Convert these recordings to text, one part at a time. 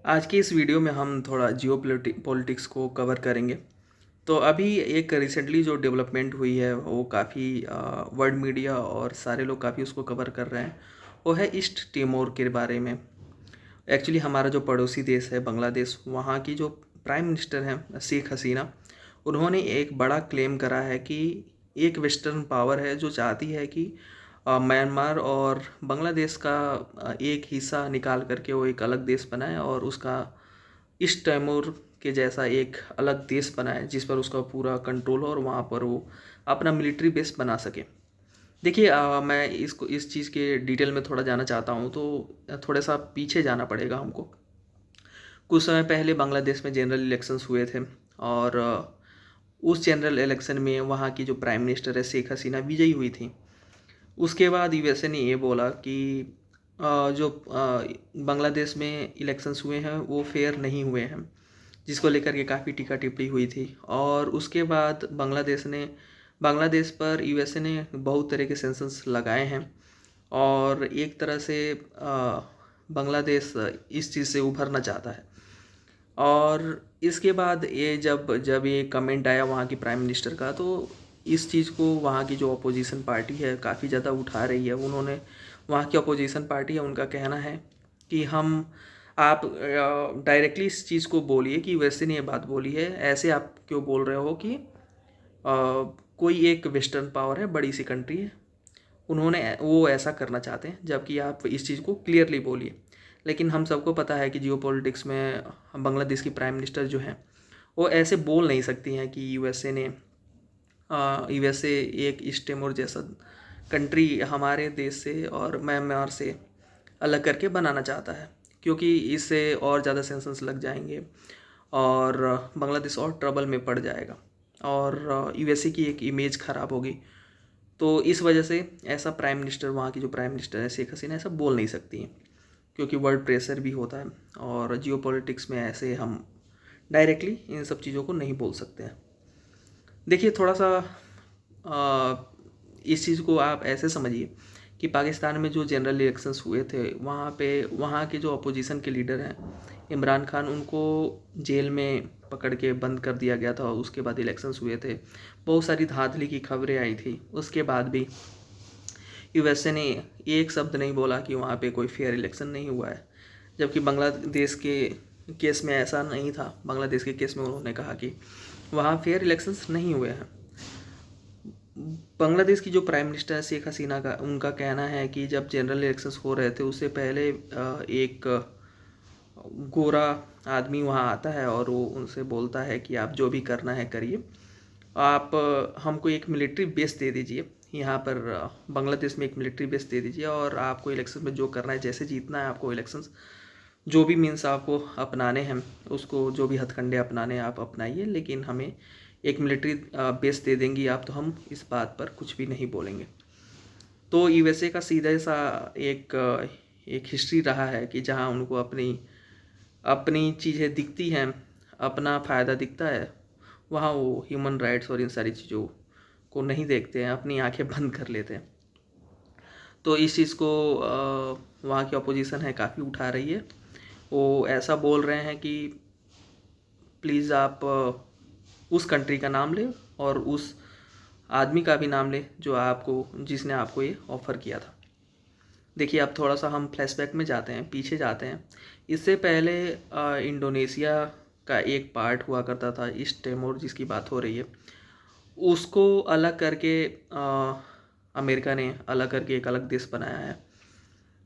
आज की इस वीडियो में हम थोड़ा पॉलिटिक्स को कवर करेंगे। तो अभी एक रिसेंटली जो डेवलपमेंट हुई है वो काफ़ी वर्ल्ड मीडिया और सारे लोग काफ़ी उसको कवर कर रहे हैं। वो है ईस्ट टिमोर के बारे में। एक्चुअली हमारा जो पड़ोसी देश है बांग्लादेश, वहाँ की जो प्राइम मिनिस्टर हैं शेख हसीना, उन्होंने एक बड़ा क्लेम करा है कि एक वेस्टर्न पावर है जो चाहती है कि म्यांमार और बांग्लादेश का एक हिस्सा निकाल करके वो एक अलग देश बनाए और उसका ईस्ट तैमूर के जैसा एक अलग देश बनाए जिस पर उसका पूरा कंट्रोल हो और वहाँ पर वो अपना मिलिट्री बेस बना सके। देखिए, मैं इस चीज़ के डिटेल में थोड़ा जाना चाहता हूँ, तो थोड़ा सा पीछे जाना पड़ेगा हमको। कुछ समय पहले बांग्लादेश में जनरल इलेक्शंस हुए थे और उस जनरल इलेक्शन में वहाँ की जो प्राइम मिनिस्टर है शेख हसीना विजयी हुई थी। उसके बाद यूएसए ने ये बोला कि जो बांग्लादेश में इलेक्शंस हुए हैं वो फेयर नहीं हुए हैं, जिसको लेकर के काफ़ी टीका टिप्पणी हुई थी। और उसके बाद बांग्लादेश पर यूएसए ने बहुत तरह के सेंक्शंस लगाए हैं और एक तरह से बांग्लादेश इस चीज़ से उभरना चाहता है। और इसके बाद ये जब जब ये कमेंट आया वहाँ की प्राइम मिनिस्टर का, तो इस चीज़ को वहाँ की जो अपोजिशन पार्टी है काफ़ी ज़्यादा उठा रही है। उन्होंने वहाँ की अपोजिशन पार्टी है, उनका कहना है कि आप डायरेक्टली इस चीज़ को बोलिए कि वैसे ने ये बात बोली है, ऐसे आप क्यों बोल रहे हो कि कोई एक वेस्टर्न पावर है, बड़ी सी कंट्री है, वो ऐसा करना चाहते हैं, जबकि आप इस चीज़ को क्लियरली बोलिए। लेकिन हम सबको पता है कि जियोपॉलिटिक्स में बांग्लादेश की प्राइम मिनिस्टर जो हैं वो ऐसे बोल नहीं सकती हैं कि यूएसए एक ईस्ट टिमोर जैसा कंट्री हमारे देश से और म्यांमार से अलग करके बनाना चाहता है, क्योंकि इससे और ज़्यादा सेंक्शंस लग जाएंगे और बांग्लादेश और ट्रबल में पड़ जाएगा और यूएसए की एक इमेज ख़राब होगी। तो इस वजह से ऐसा प्राइम मिनिस्टर, वहाँ की जो प्राइम मिनिस्टर है शेख हसीना, ऐसा बोल नहीं सकती हैं, क्योंकि वर्ल्ड प्रेशर भी होता है और जियोपॉलिटिक्स में ऐसे हम डायरेक्टली इन सब चीज़ों को नहीं बोल सकते हैं। देखिए, थोड़ा सा इस चीज़ को आप ऐसे समझिए कि पाकिस्तान में जो जनरल इलेक्शंस हुए थे वहाँ के जो अपोजिशन के लीडर हैं इमरान खान, उनको जेल में पकड़ के बंद कर दिया गया था। उसके बाद इलेक्शंस हुए थे, बहुत सारी धांधली की खबरें आई थी। उसके बाद भी यूएसए ने एक शब्द नहीं बोला कि वहाँ पे कोई फेयर इलेक्शन नहीं हुआ है, जबकि बांग्लादेश के केस में ऐसा नहीं था। बांग्लादेश के केस में उन्होंने कहा कि वहाँ फेयर इलेक्शंस नहीं हुए हैं। बांग्लादेश की जो प्राइम मिनिस्टर है शेख हसीना का, उनका कहना है कि जब जनरल इलेक्शंस हो रहे थे उससे पहले एक गोरा आदमी वहाँ आता है और वो उनसे बोलता है कि आप जो भी करना है करिए, आप हमको एक मिलिट्री बेस दे दीजिए, यहाँ पर बांग्लादेश में एक मिलिट्री बेस दे दीजिए और आपको इलेक्शन में जो करना है, जैसे जीतना है आपको इलेक्शंस, जो भी मीन्स आपको अपनाने हैं, उसको जो भी हथकंडे अपनाने हैं आप अपनाइए, लेकिन हमें एक मिलिट्री बेस दे देंगी आप तो हम इस बात पर कुछ भी नहीं बोलेंगे। तो यूएसए का सीधा सा एक हिस्ट्री रहा है कि जहाँ उनको अपनी अपनी चीज़ें दिखती हैं, अपना फ़ायदा दिखता है, वहाँ वो ह्यूमन राइट्स और इन सारी चीज़ों को नहीं देखते हैं, अपनी आंखें बंद कर लेते हैं। तो इस चीज़ को वहाँ की अपोजिशन है काफ़ी उठा रही है। वो ऐसा बोल रहे हैं कि प्लीज़ आप उस कंट्री का नाम लें और उस आदमी का भी नाम लें जिसने आपको ये ऑफ़र किया था। देखिए, अब थोड़ा सा हम फ्लैशबैक में जाते हैं, पीछे जाते हैं। इससे पहले इंडोनेशिया का एक पार्ट हुआ करता था ईस्ट टिमोर, जिसकी बात हो रही है, उसको अलग करके अमेरिका ने अलग करके एक अलग देश बनाया है।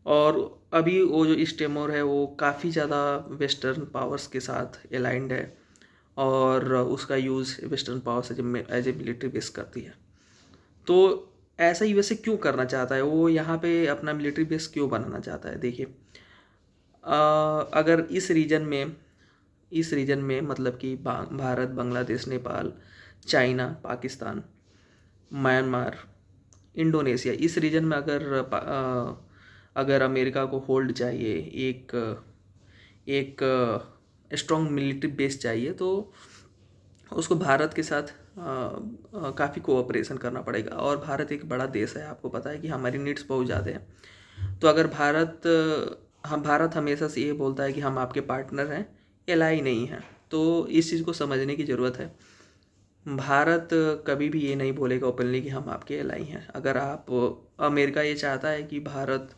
और अभी वो जो ईस्ट टिमोर है वो काफ़ी ज़्यादा वेस्टर्न पावर्स के साथ अलाइंड है और उसका use western powers as a military base करती है। तो ऐसा यूएसए क्यों करना चाहता है, वो यहाँ पे अपना मिलिट्री बेस क्यों बनाना चाहता है? देखिए, अगर इस रीजन में मतलब कि Bharat, Bangladesh, Nepal, China, Pakistan, Myanmar, Indonesia, इस रीजन में अगर अमेरिका को होल्ड चाहिए, एक एक स्ट्रॉन्ग मिलिट्री बेस चाहिए, तो उसको भारत के साथ काफ़ी कोऑपरेशन करना पड़ेगा। और भारत एक बड़ा देश है, आपको पता है कि हमारी नीड्स बहुत ज़्यादा हैं। तो अगर भारत हम भारत हमेशा से ये बोलता है कि हम आपके पार्टनर हैं, एलाई नहीं हैं। तो इस चीज़ को समझने की ज़रूरत है। भारत कभी भी ये नहीं बोलेगा ओपनली कि हम आपके एलाई हैं। अगर आप अमेरिका ये चाहता है कि भारत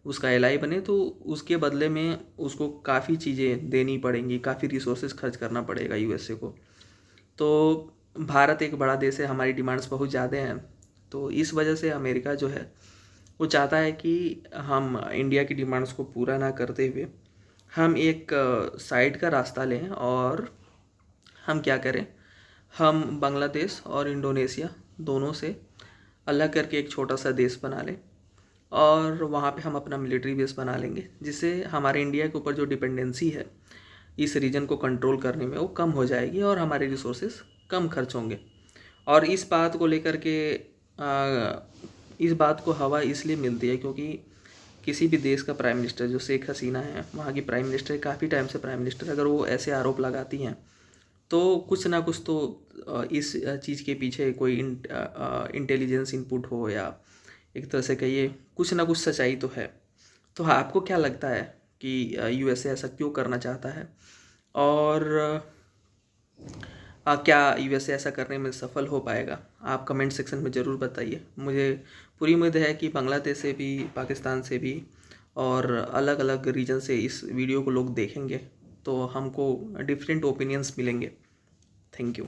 उसका एलाई बने, तो उसके बदले में उसको काफ़ी चीज़ें देनी पड़ेंगी, काफ़ी रिसोर्सेज खर्च करना पड़ेगा यूएसए को। तो भारत एक बड़ा देश है, हमारी डिमांड्स बहुत ज़्यादा हैं। तो इस वजह से अमेरिका जो है वो चाहता है कि हम इंडिया की डिमांड्स को पूरा ना करते हुए हम एक साइड का रास्ता लें, और हम क्या करें, हम बांग्लादेश और इंडोनेशिया दोनों से अलग करके एक छोटा सा देश बना लें, और वहाँ पे हम अपना मिलिट्री बेस बना लेंगे, जिससे हमारे इंडिया के ऊपर जो डिपेंडेंसी है इस रीजन को कंट्रोल करने में वो कम हो जाएगी, और हमारे रिसोर्सेज कम खर्च होंगे। और इस बात को लेकर के इस बात को हवा इसलिए मिलती है क्योंकि किसी भी देश का प्राइम मिनिस्टर, जो शेख हसीना है वहाँ की प्राइम मिनिस्टर, काफ़ी टाइम से प्राइम मिनिस्टर, अगर वो ऐसे आरोप लगाती हैं तो कुछ ना कुछ तो इस चीज़ के पीछे कोई इंटेलिजेंस इनपुट हो, या एक तरह से कहिए कुछ ना कुछ सच्चाई तो है। तो आपको क्या लगता है कि यूएसए ऐसा क्यों करना चाहता है, और क्या यूएसए ऐसा करने में सफल हो पाएगा? आप कमेंट सेक्शन में ज़रूर बताइए। मुझे पूरी उम्मीद है कि बांग्लादेश से भी, पाकिस्तान से भी और अलग अलग रीजन से इस वीडियो को लोग देखेंगे, तो हमको डिफरेंट ओपिनियंस मिलेंगे। Thank you.